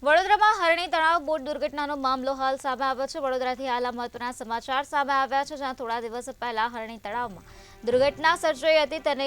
વડોદરામાં હરણી તળાવ બોટ દુર્ઘટનાનો મામલો હાલ સામે આવ્યો છે। વડોદરાથી હાલ મહત્વના સમાચાર સામે આવ્યા છે, જ્યાં થોડા દિવસ પહેલા હરણી તળાવમાં દુર્ઘટના સર્જાઈ હતી તેને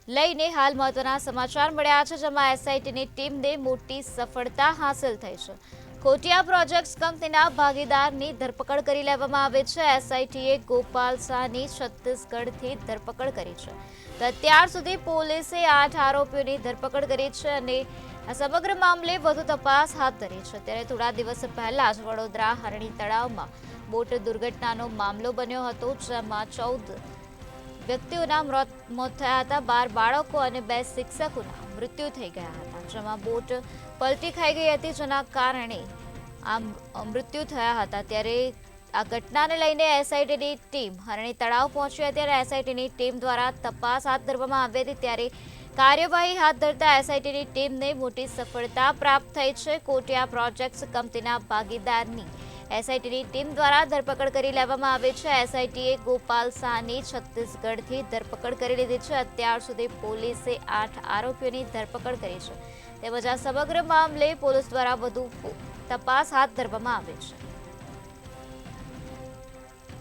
લઈને હાલ મહત્વના સમાચાર મળ્યા છે, જેમાં એસઆઈટીની ટીમને મોટી સફળતા હાંસલ થઈ છે। કોટિયા પ્રોજેક્ટ્સ કંપનીના ભાગીદારની ધરપકડ કરી લેવામાં આવી છે। એસઆઈટીએ ગોપાલ શાહની છત્તીસગઢથી ધરપકડ કરી છે। તો અત્યાર સુધી પોલીસે 8 આરોપીઓની ધરપકડ કરી છે અને આ સમગ્ર મામલે વધુ તપાસ હાથ ધરી છે। ત્યારે થોડા દિવસ પહેલા જ વડોદરા હરણી તળાવમાં બોટ દુર્ઘટનાનો મામલો બન્યો હતો, જેમાં 14 વ્યક્તિઓના મોત થયા હતા, 12 બાળકો અને 2 શિક્ષકોના મૃત્યુ થઈ ગયા હતા, જેમાં બોટ પલટી ખાઈ ગઈ હતી, જેના કારણે આ મૃત્યુ થયા હતા। ત્યારે આ ઘટનાને લઈને એસઆઈટીની ટીમ હરણી તળાવ પહોંચી હતી અને એસઆઈટીની ટીમ દ્વારા તપાસ હાથ ધરવામાં આવી હતી। ત્યારે કાર્યવાહી હાથ ધરતા એસઆઈટીની ટીમને મોટી સફળતા પ્રાપ્ત થઈ છે। કોટિયા પ્રોજેક્ટ્સ કંપનીના ભાગીદારની એસઆઈટીની ટીમ દ્વારા ધરપકડ કરી લેવામાં આવી છે। એસઆઈટીએ ગોપાલ શાહની છત્તીસગઢથી ધરપકડ કરી લીધી છે। અત્યાર સુધી પોલીસે 8 આરોપીઓની ધરપકડ કરી છે, તેમજ આ સમગ્ર મામલે પોલીસ દ્વારા વધુ તપાસ હાથ ધરવામાં આવી છે।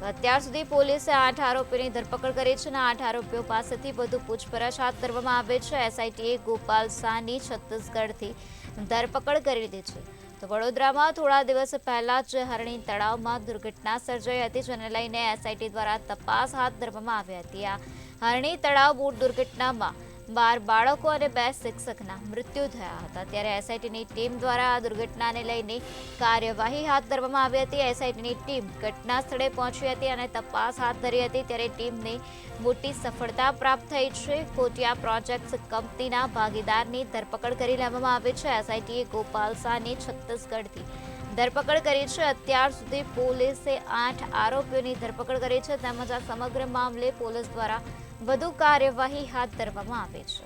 અત્યાર સુધી પોલીસે 8 આરોપીઓની ધરપકડ કરી છે અને 8 આરોપીઓ પાસેથી વધુ પૂછપરછ હાથ ધરવામાં આવી છે। એસઆઈટીએ ગોપાલ શાહની છત્તીસગઢથી ધરપકડ કરી લીધી છે। તો વડોદરામાં થોડા દિવસ પહેલા જ હરણી તળાવમાં દુર્ઘટના સર્જાઈ હતી, જેને લઈને એસઆઈટી દ્વારા તપાસ હાથ ધરવામાં આવી હતી। આ હરણી તળાવ બોટ દુર્ઘટનામાં 12 બાળકો અને 2 શિક્ષકના મૃત્યુ થયા હતા। ત્યારે એસઆઈટીની ટીમ દ્વારા આ દુર્ઘટનાને લઈને કાર્યવાહી હાથ ધરવામાં આવી હતી। એસઆઈટીની ટીમ ઘટના સ્થળે પહોંચી હતી અને તપાસ હાથ ધરી હતી। ત્યારે ટીમને મોટી સફળતા પ્રાપ્ત થઈ છે। કોટિયા પ્રોજેક્ટ્સ કંપનીના ભાગીદારની ધરપકડ કરી લેવામાં આવી છે। એસઆઈટીએ ગોપાલ શાહની છત્તીસગઢથી ધરપકડ કરી છે। અત્યાર સુધી પોલીસે 8 આરોપીઓની ધરપકડ કરી છે, તેમજ આ સમગ્ર મામલે પોલીસ દ્વારા વધુ કાર્યવાહી હાથ ધરવામાં આવી છે।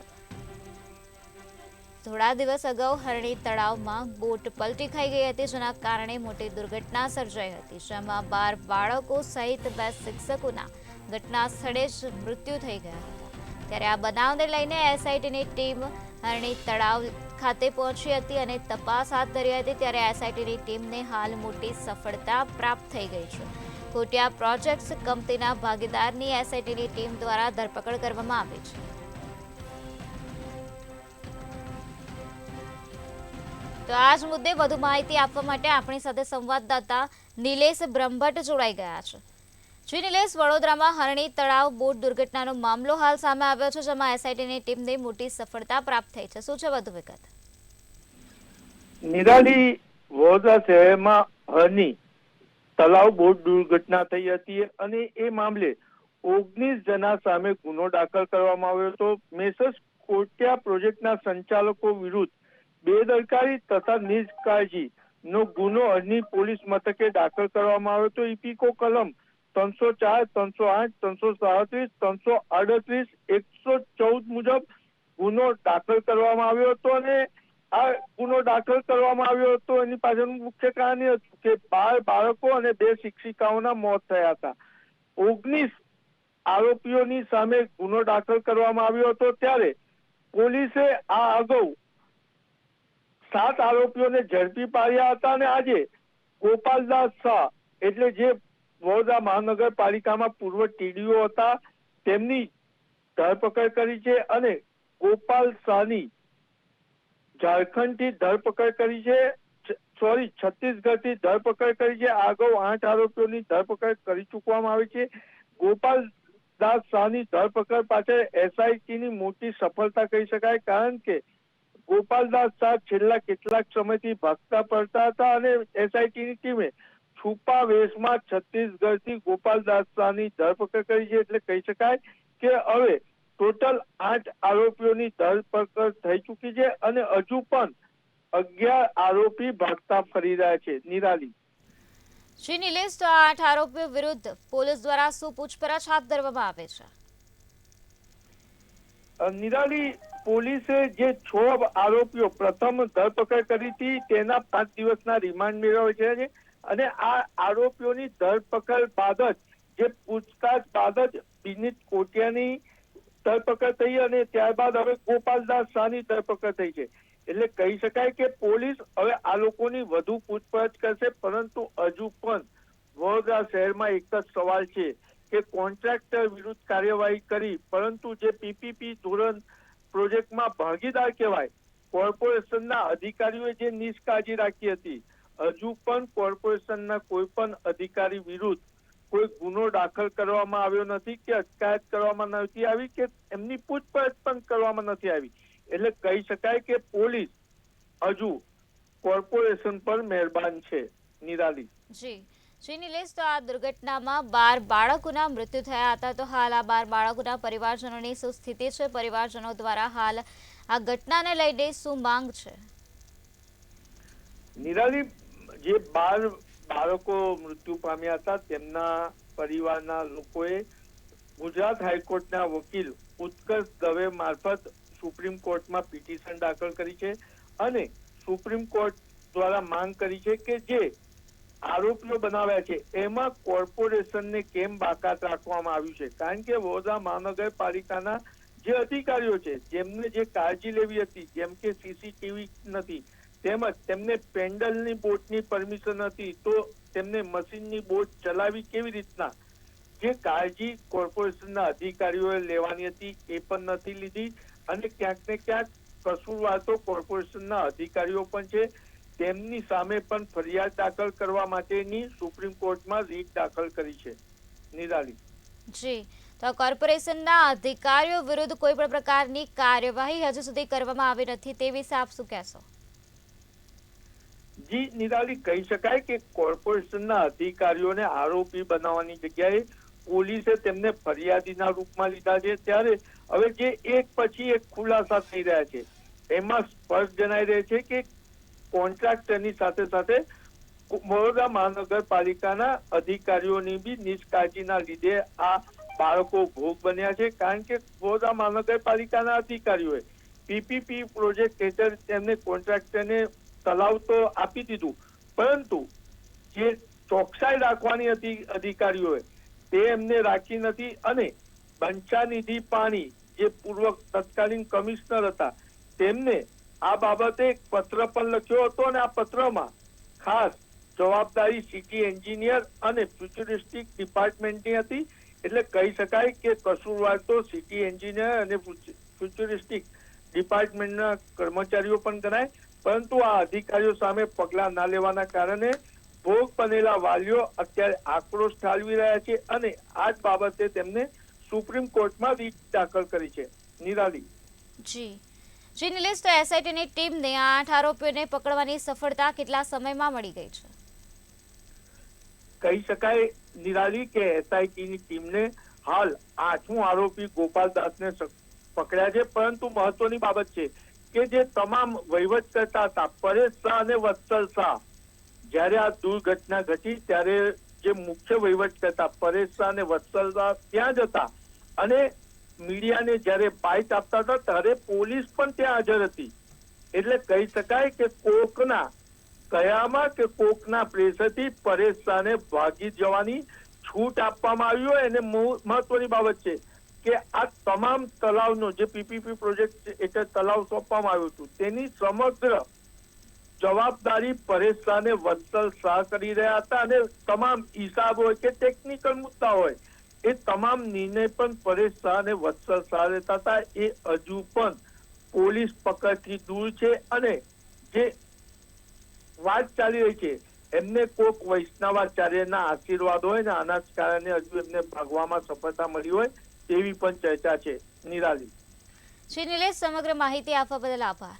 થોડા દિવસ અગાઉ હરણી તળાવમાં બોટ પલટી ખાઈ ગઈ હતી, જેના કારણે મોટી દુર્ઘટના સર્જાઈ હતી, જેમાં 12 બાળકો સહિત 2 શિક્ષકોના ઘટના સ્થળે જ મૃત્યુ થઈ ગયા હતા। ત્યારે આ બનાવને લઈને એસઆઈટીની ટીમ હરણી તળાવ ખાતે પહોંચી હતી અને તપાસ હાથ ધરી હતી। ત્યારે એસઆઈટીની ટીમને હાલ મોટી સફળતા પ્રાપ્ત થઈ ગઈ છે। કોટિયા પ્રોજેક્ટ્સ કંપનીના ભાગીદારની એસઆઈટીની ટીમ દ્વારા ધરપકડ કરવામાં આવી છે। તો આ જ મુદ્દે વધુ માહિતી આપવા માટે આપણી સાથે સંવાદદાતા નિલેશ બ્રહ્મભટ્ટ જોડાઈ ગયા છે। જી નિલેશ, વડોદરામાં હરણી તળાવ બોટ દુર્ઘટનાનો મામલો હાલ સામે આવ્યો છે, જેમાં એસઆઈટીની ટીમને મોટી સફળતા પ્રાપ્ત થઈ છે, શું છે વધુ વિગત? નિરાલી, વડોદરા શહેરમાં હરણી તળાવ બોટ દુર્ઘટના થઈ હતી અને એ મામલે 19 જણા સામે ગુનો દાખલ કરવામાં આવ્યો હતો। મેસર્સ કોટિયા પ્રોજેક્ટના સંચાલકો વિરુદ્ધ બેદરકારી તથા નિષ્કાળજી નો ગુનો હરણી પોલીસ મથકે દાખલ કરવામાં આવ્યો હતો। ઇપીકો કલમ 304, 308, 337, 338, 114 મુજબ ગુનો દાખલ કરવામાં આવ્યો હતો અને આ ગુનો દાખલ કરવામાં આવ્યો હતો એની પાછળનું મુખ્ય કારણ એ હતું કે 12 બાળકો અને 2 શિક્ષિકાઓના મોત થયા હતા। 19 આરોપીઓની સામે ગુનો દાખલ કરવામાં આવ્યો હતો। ત્યારે પોલીસે આ અગાઉ 7 આરોપીઓને ઝડપી પાડ્યા હતા અને આજે ગોપાલદાસ શાહ એટલે જે વડોદરા મહાનગરપાલિકામાં પૂર્વ ટીડીઓ હતા તેમની ધરપકડ કરી છે અને ગોપાલ શાહની ઝારખંડથી ધરપકડ કરી છે, છત્તીસગઢથી ધરપકડ કરી છે। અગાઉ 8 આરોપીઓની ધરપકડ કરી ચૂકવામાં આવી છે। ગોપાલ દાસ શાહની ધરપકડ પાછળ એસઆઈટીની મોટી સફળતા કહી શકાય, કારણ કે ગોપાલદાસ શાહ છેલ્લા કેટલાક સમયથી ભાગતા પડતા હતા અને એસઆઈટીની ટીમે છુપા વેશમાં છત્તીસગઢથી ગોપાલદાસ શાહની ધરપકડ કરી છે। એટલે કહી શકાય કે હવે ટોટલ 8 આરોપીઓની ધરપકડ થઈ ચૂકી છે અને હજુ પણ 11 આરોપી ભાગતા ફરી રહ્યા છે। નિરાલી, જી નિલેશ, તો આ 8 આરોપીઓ વિરુદ્ધ પોલીસ દ્વારા શું પૂછપરછ હાથ ધરવામાં આવે છે? નિરાલી, પોલીસે જે 6 આરોપીઓ પ્રથમ ધરપકડ કરી હતી તેના 5 દિવસના રિમાન્ડ મેળવ્યા છે અને આ આરોપીઓની ધરપકડ બાદ જ જે પૂછતાછ બાદ જ વિનીત કોટિયાની ધરપકડ થઈ અને ત્યારબાદ હવે ગોપાલદાસ શાહની ધરપકડ થઈ છે। એટલે કહી શકાય કે પોલીસ હવે આ લોકોની વધુ પૂછપરછ કરશે, પરંતુ હજુ પણ વડોદરા શહેરમાં એક જ સવાલ છે કે કોન્ટ્રાક્ટર વિરુદ્ધ કાર્યવાહી કરી, પરંતુ જે પીપીપી ધોરણ પ્રોજેક્ટમાં ભાગીદાર કહેવાય કોર્પોરેશનના અધિકારીઓએ જે નિષ્કાળજી રાખી હતી, હજુ પણ કોર્પોરેશનના કોઈ પણ અધિકારી વિરુદ્ધ કોઈ ગુનો દાખલ કરવામાં આવ્યો નથી કે અટકાયત કરવામાં નથી આવી કે એમની પૂછપરછ પણ કરવામાં નથી આવી. એટલે કહી શકાય કે પોલીસ હજુ કોર્પોરેશન પર મહેરબાન છે. નિરાલી. જી નિલેશ, તો આ દુર્ઘટનામાં 12 બાળકોના મૃત્યુ થયા હતા. તો હાલ આ 12 બાળકોના પરિવારજનોની શું સ્થિતિ છે? પરિવારજનો દ્વારા હાલ આ ઘટનાને લઈને શું માંગ છે? નિરાલી, જે 12 બાળકો મૃત્યુ પામ્યા હતા તેમના પરિવારના લોકોએ ગુજરાત હાઈકોર્ટના વકીલ ઉત્કર્ષ દવે મારફત સુપ્રીમ કોર્ટમાં પિટિશન દાખલ કરી છે અને સુપ્રીમ કોર્ટ દ્વારા માંગ કરી છે કે જે આરોપીઓ બનાવ્યા છે એમાં કોર્પોરેશનને કેમ બાકાત રાખવામાં આવ્યું છે. કારણ કે વડોદરા મહાનગરપાલિકાના જે અધિકારીઓ છે જેમને જે કાળજી લેવી હતી, જેમ કે સીસીટીવી નથી, તેમજ તેમને પેન્ડલની બોટની પરમિશન હતી, તો તેમને મશીનની બોટ ચલાવી કેવી રીતના, જે કાળજી કોર્પોરેશનના અધિકારીઓએ લેવાની હતી એ પણ નથી લીધી. અને ક્યાંક ને ક્યાંક કસૂરવાર તો કોર્પોરેશનના અધિકારીઓ પણ છે, તેમની સામે પણ ફરિયાદ દાખલ કરવા માટેની સુપ્રીમ કોર્ટમાં રીટ દાખલ કરી છે. નિરાલી. જી, તો કોર્પોરેશનના અધિકારીઓ વિરુદ્ધ કોઈ પણ પ્રકારની કાર્યવાહી હજુ સુધી કરવામાં આવી નથી, તે વિશે આપ શું કહેશો? જી નિરાલી, કહી શકાય કે કોર્પોરેશનના અધિકારીઓને આરોપી બનાવવાની જગ્યાએ પોલીસે તેમને ફરિયાદીના રૂપમાં લીધા છે. ત્યારે હવે જે એક પછી એક ખુલાસા થઈ રહ્યા છે એમાં સ્પષ્ટ જણાઈ રહે છે કે કોન્ટ્રાક્ટરની સાથે સાથે વડોદરા મહાનગરપાલિકાના અધિકારીઓની બી નિષ્કાળજીના લીધે આ બાળકો ભોગ બન્યા છે. કારણ કે વડોદરા મહાનગરપાલિકાના અધિકારીઓએ પીપીપી પ્રોજેક્ટ હેઠળ તેમને કોન્ટ્રાક્ટરને તલાવ તો આપી દીધું, પરંતુ જે ચોકસાઈ રાખવાની હતી અધિકારીઓએ તે એમને રાખી નથી. અને બંછાનિધિ પાણી જે પૂર્વ તત્કાલીન કમિશનર હતા તેમને આ બાબતે એક પત્ર પણ લખ્યો હતો અને આ પત્રમાં ખાસ જવાબદારી સિટી એન્જિનિયર અને ફ્યુચરિસ્ટિક ડિપાર્ટમેન્ટની હતી. એટલે કહી શકાય કે કસૂરવાર તો સિટી એન્જિનિયર અને ફ્યુચરિસ્ટિક ડિપાર્ટમેન્ટના કર્મચારીઓ પણ ગણાય, પરંતુ આ અધિકારીઓ સામે પગલાં ના લેવાના કારણે ભોગ બનેલા વાલીઓ અત્યારે આક્રોશ ઠાલવી રહ્યા છે અને આ જ બાબતે તેમને સુપ્રીમ કોર્ટમાં રીટ દાખલ કરી છે. નિરાલી. જી નિલેશ, તો એસઆઈટીની ટીમને 8 આરોપીઓને પકડવાની સફળતા કેટલા સમયમાં મળી ગઈ છે? કહી શકાય નિરાલી કે એસઆઈટીની ટીમને હાલ 8મો આરોપી ગોપાલદાસને પકડ્યા છે, પરંતુ મહત્વની બાબત છે કે જે તમામ વહીવટ કરતા હતા પરેશ શાહ અને વત્સલ શાહ, જ્યારે આ દુર્ઘટના ઘટી ત્યારે જે મુખ્ય વહીવટ કરતા પરેશ શાહ અને વત્સલ શાહ ત્યાં જ હતા અને મીડિયાને જ્યારે બાઇટ આપતા હતા ત્યારે પોલીસ પણ ત્યાં હાજર હતી. એટલે કહી શકાય કે કોકના કયામાં કે કોકના પ્રેશરથી પરેશ શાહને ભાગી જવાની છૂટ આપવામાં આવી હોય. અને મહત્વની બાબત છે કે આ તમામ તલાવનો જે પીપીપી પ્રોજેક્ટ એટલે તલાવ સોંપવામાં આવ્યું હતું તેની સમગ્ર જવાબદારી પરેશ શાહ અને વત્સલ શાહ કરી રહ્યા હતા અને તમામ હિસાબ હોય કે ટેકનિકલ મુદ્દા હોય એ તમામ નિર્ણય પણ પરેશ શાહ અને વત્સલ શાહ લેતા હતા. એ હજુ પણ પોલીસ પકડથી દૂર છે અને જે વાત ચાલી રહી છે એમને કોક વૈષ્ણવાચાર્યના આશીર્વાદ હોય ને આના જ કારણે હજુ એમને ભાગવામાં સફળતા મળી હોય તેવી પણ ચર્ચા છે. નિરાલી. શ્રી નિલેશ, સમગ્ર માહિતી આપવા બદલ આભાર.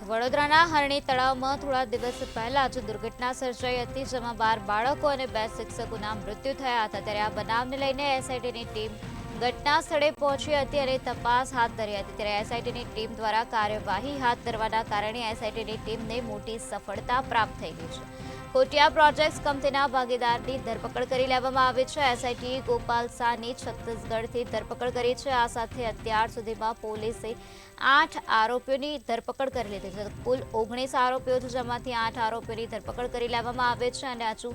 વડોદરાના હરણી તળાવમાં થોડા દિવસ પહેલા જ દુર્ઘટના સર્જાઈ હતી, જેમાં 12 બાળકો અને 2 શિક્ષકોના મૃત્યુ થયા હતા. ત્યારે આ બનાવને લઈને એસઆઈટીની ટીમ ઘટના સ્થળે પહોંચી હતી અને તપાસ હાથ ધરી હતી. ત્યારે એસઆઈટીની ટીમ દ્વારા કાર્યવાહી હાથ ધરવાના કારણે એસઆઈટીની ટીમને મોટી સફળતા પ્રાપ્ત થઈ ગઈ છે. કોટિયા પ્રોજેક્ટ્સ કંપનીના ભાગીદારની ધરપકડ કરી લેવામાં આવી છે. એસઆઈટીએ ગોપાલ શાહની છત્તીસગઢથી ધરપકડ કરી છે. આ સાથે અત્યાર સુધીમાં પોલીસે 8 આરોપીઓની ધરપકડ કરી લીધી છે. કુલ 19 આરોપીઓ છે, જેમાંથી 8 આરોપીઓની ધરપકડ કરી લેવામાં આવે છે અને હજુ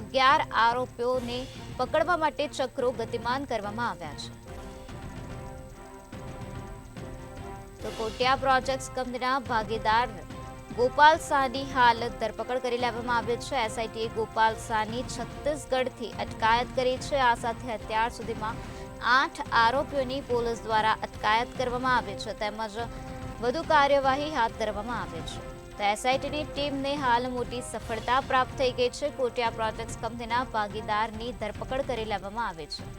11 આરોપીઓને પકડવા માટે ચક્રો ગતિમાન કરવામાં આવ્યા છે. તો કોટિયા પ્રોજેક્ટ્સ કંપનીના ભાગીદાર ગોપાલ સાની હાલ ધરપકડ કરી લેવામાં આવ્યો છે. એસઆઈટીએ ગોપાલ સાની છત્તીસગઢથી અટકાયત કરી છે. આ સાથે અત્યાર સુધીમાં 8 આરોપીઓની પોલીસ દ્વારા અટકાયત કરવામાં આવી છે તેમજ વધુ કાર્યવાહી હાથ ધરવામાં આવી છે. તો એસઆઈટીની ટીમને હાલ મોટી સફળતા પ્રાપ્ત થઈ ગઈ છે. કોટિયા પ્રોજેક્ટ્સ કંપનીના ભાગીદારની ધરપકડ કરી લેવામાં આવી છે.